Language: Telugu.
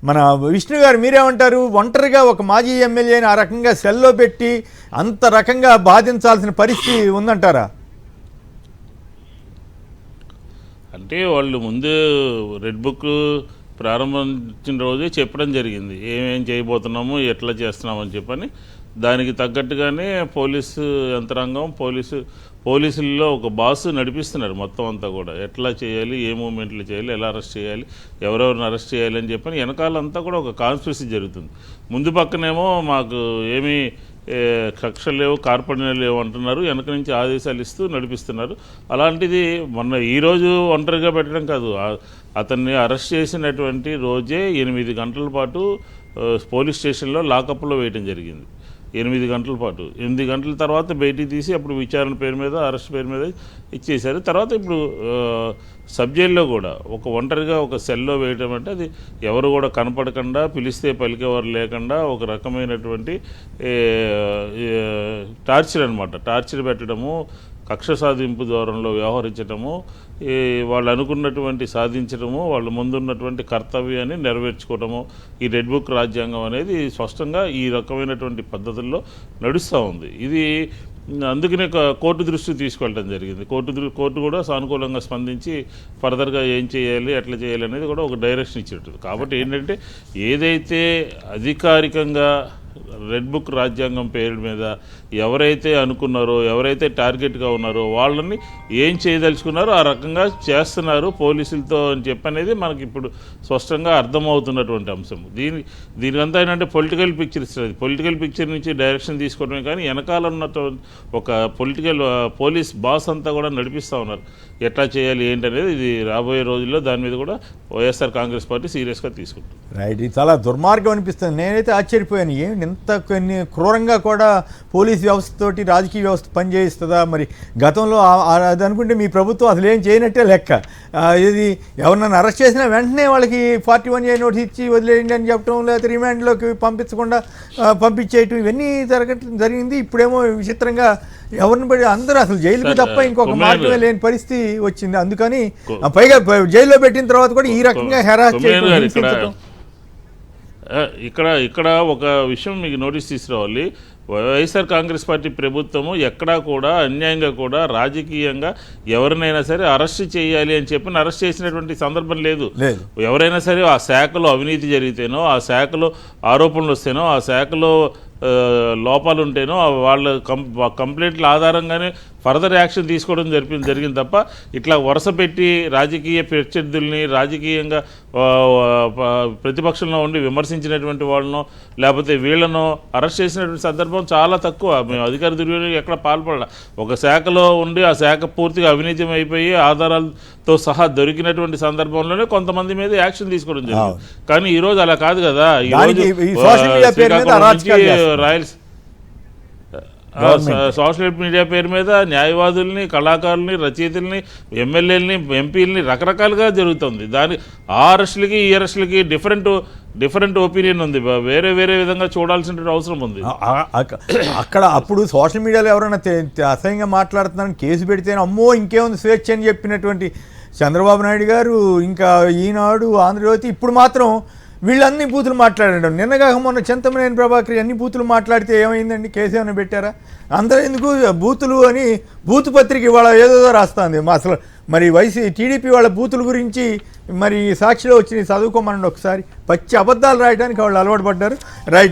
మన విష్ణు గారు మీరేమంటారు? ఒంటరిగా ఒక మాజీ ఎమ్మెల్యేని ఆ రకంగా సెల్లో పెట్టి అంత రకంగా బాధించాల్సిన పరిస్థితి ఉందంటారా? అంటే వాళ్ళు ముందు రెడ్ బుక్ ప్రారంభించిన రోజే చెప్పడం జరిగింది, ఏమేం చేయబోతున్నాము, ఎట్లా చేస్తున్నామని చెప్పని. దానికి తగ్గట్టుగానే పోలీసు యంత్రాంగం, పోలీసుల్లో ఒక బాస్ నడిపిస్తున్నారు మొత్తం అంతా కూడా. ఎట్లా చేయాలి, ఏ మూమెంట్లు చేయాలి, ఎలా అరెస్ట్ చేయాలి, ఎవరెవరిని అరెస్ట్ చేయాలి అని చెప్పని వెనకాలంతా కూడా ఒక కాన్స్పిరసీ జరుగుతుంది. ముందు పక్కనేమో మాకు ఏమీ కక్షలు లేవు, కార్పణ్యాలు లేవు అంటున్నారు, వెనక నుంచి ఆదేశాలు ఇస్తూ నడిపిస్తున్నారు. అలాంటిది మొన్న ఈరోజు ఒంటరిగా పెట్టడం కాదు, అతన్ని అరెస్ట్ చేసినటువంటి రోజే 8 గంటల పాటు పోలీస్ స్టేషన్లో లాకప్లో వేయడం జరిగింది. 8 గంటల పాటు. 8 గంటల తర్వాత బయటికి తీసి అప్పుడు విచారణ పేరు మీద, అరెస్ట్ పేరు మీద ఇచ్చేశారు. తర్వాత ఇప్పుడు సబ్ జైల్లో కూడా ఒక ఒంటరిగా ఒక సెల్లో వేయటం అంటే అది ఎవరు కూడా కనపడకుండా, పిలిస్తే పలికేవారు లేకుండా ఒక రకమైనటువంటి టార్చర్ అనమాట. టార్చర్ పెట్టడము, కక్ష సాధింపు ధోరణిలో వ్యవహరించడము, వాళ్ళు అనుకున్నటువంటి సాధించడము, వాళ్ళ ముందున్నటువంటి కర్తవ్యాన్ని నెరవేర్చుకోవడము, ఈ రెడ్ బుక్ రాజ్యాంగం అనేది స్పష్టంగా ఈ రకమైనటువంటి పద్ధతుల్లో నడుస్తూ ఉంది. ఇది అందుకనే కోర్టు దృష్టికి తీసుకెళ్ళడం జరిగింది. కోర్టు కూడా సానుకూలంగా స్పందించి ఫర్దర్గా ఏం చేయాలి, ఎట్లా చేయాలి అనేది కూడా ఒక డైరెక్షన్ ఇచ్చినట్టు. కాబట్టి ఏంటంటే ఏదైతే అధికారికంగా రెడ్ బుక్ రాజ్యాంగం పేరు మీద ఎవరైతే అనుకున్నారో, ఎవరైతే టార్గెట్గా ఉన్నారో వాళ్ళని ఏం చేయదలుచుకున్నారో ఆ రకంగా చేస్తున్నారు పోలీసులతో అని చెప్పనేది మనకి ఇప్పుడు స్పష్టంగా అర్థమవుతున్నటువంటి అంశం. దీనికంతా ఏంటంటే పొలిటికల్ పిక్చర్ ఇస్తుంది. పొలిటికల్ పిక్చర్ నుంచి డైరెక్షన్ తీసుకోవడమే కానీ వెనకాల ఉన్నటువంటి ఒక పోలీస్ బాస్ అంతా కూడా నడిపిస్తూ ఉన్నారు. ఎట్లా చేయాలి ఏంటనేది ఇది రాబోయే రోజుల్లో దాని మీద కూడా వైఎస్ఆర్ కాంగ్రెస్ పార్టీ సీరియస్గా తీసుకుంటుంది. రైట్, ఇది చాలా దుర్మార్గం అనిపిస్తుంది. నేనైతే ఆశ్చర్యపోయాను, ఏమి ఇంత కొన్ని క్రూరంగా కూడా పోలీస్ వ్యవస్థతోటి రాజకీయ వ్యవస్థ పనిచేయిస్తుందా? మరి గతంలో అది అనుకుంటే మీ ప్రభుత్వం అసలు ఏం చేయనట్టే లెక్క. ఇది ఎవరినైనా అరెస్ట్ చేసినా వెంటనే వాళ్ళకి 41A నోటీస్ ఇచ్చి వదిలేయండి అని చెప్పడం, లేకపోతే రిమాండ్లోకి పంపించకుండా పంపించేయటం, ఇవన్నీ జరిగింది. ఇప్పుడేమో విచిత్రంగా ఎవరిని పడి అందరూ అసలు జైలుకి తప్ప ఇంకొక మార్గమే లేని పరిస్థితి వచ్చింది. అందుకని పైగా జైల్లో పెట్టిన తర్వాత కూడా ఈ రకంగా హెరాస్ చేయడం. ఇక్కడ ఒక విషయం మీకు నోటీస్ తీసుకురావాలి. వైఎస్ఆర్ కాంగ్రెస్ పార్టీ ప్రభుత్వము ఎక్కడా కూడా అన్యాయంగా కూడా రాజకీయంగా ఎవరినైనా సరే అరెస్ట్ చేయాలి అని చెప్పి అరెస్ట్ చేసినటువంటి సందర్భం లేదు. ఎవరైనా సరే ఆ శాఖలో అవినీతి జరిగితేనో, ఆ శాఖలో ఆరోపణలు వస్తేనో, ఆ శాఖలో లోపాలు ఉంటేనో వాళ్ళ కంప్లైంట్ల ఆధారంగానే ఫర్దర్ యాక్షన్ తీసుకోవడం జరిగింది తప్ప ఇట్లా వరుస పెట్టి రాజకీయ ప్రత్యర్థుల్ని, రాజకీయంగా ప్రతిపక్షంలో ఉండి విమర్శించినటువంటి వాళ్ళనో లేకపోతే వీళ్ళనో అరెస్ట్ చేసినటువంటి సందర్భం చాలా తక్కువ. మేము అధికార దుర్వినియోగం ఎక్కడ పాల్పడాలి. ఒక శాఖలో ఉండి ఆ శాఖ పూర్తిగా అవినీతి అయిపోయి ఆధారాలతో సహా దొరికినటువంటి సందర్భంలోనే కొంతమంది మీద యాక్షన్ తీసుకోవడం జరిగింది. కానీ ఈరోజు అలా కాదు కదా. సోషల్ మీడియా పేరు మీద న్యాయవాదుల్ని, కళాకారుల్ని, రచయితల్ని, ఎమ్మెల్యేలని, ఎంపీలని రకరకాలుగా జరుగుతుంది. ఆ అరెస్టులకి ఈ అరెస్టులకి డిఫరెంట్ ఒపీనియన్ ఉంది. వేరే విధంగా చూడాల్సిన అవసరం ఉంది. అక్కడ అప్పుడు సోషల్ మీడియాలో ఎవరైనా అసహ్యంగా మాట్లాడుతున్నారని కేసు పెడితేనే అమ్మో ఇంకేముంది స్వేచ్ఛ అని చెప్పినటువంటి చంద్రబాబు నాయుడు గారు, ఇంకా ఈనాడు, ఆంధ్రజ్యోతి, ఇప్పుడు మాత్రం వీళ్ళన్ని బూతులు మాట్లాడడం. నిన్నగాక మొన్న చింతమనేని ప్రభాకర్ అన్ని బూతులు మాట్లాడితే ఏమైందండి? కేసు ఏమైనా పెట్టారా? అందరూ ఎందుకు బూతులు అని బూతు పత్రిక ఇవాళ ఏదో రాస్తుంది. అసలు మరి టీడీపీ వాళ్ళ బూతుల గురించి మరి సాక్షిలో వచ్చి చదువుకోమనండి ఒకసారి. పచ్చి అబద్ధాలు రాయడానికి వాళ్ళు అలవాటు పడ్డారు. రైట్.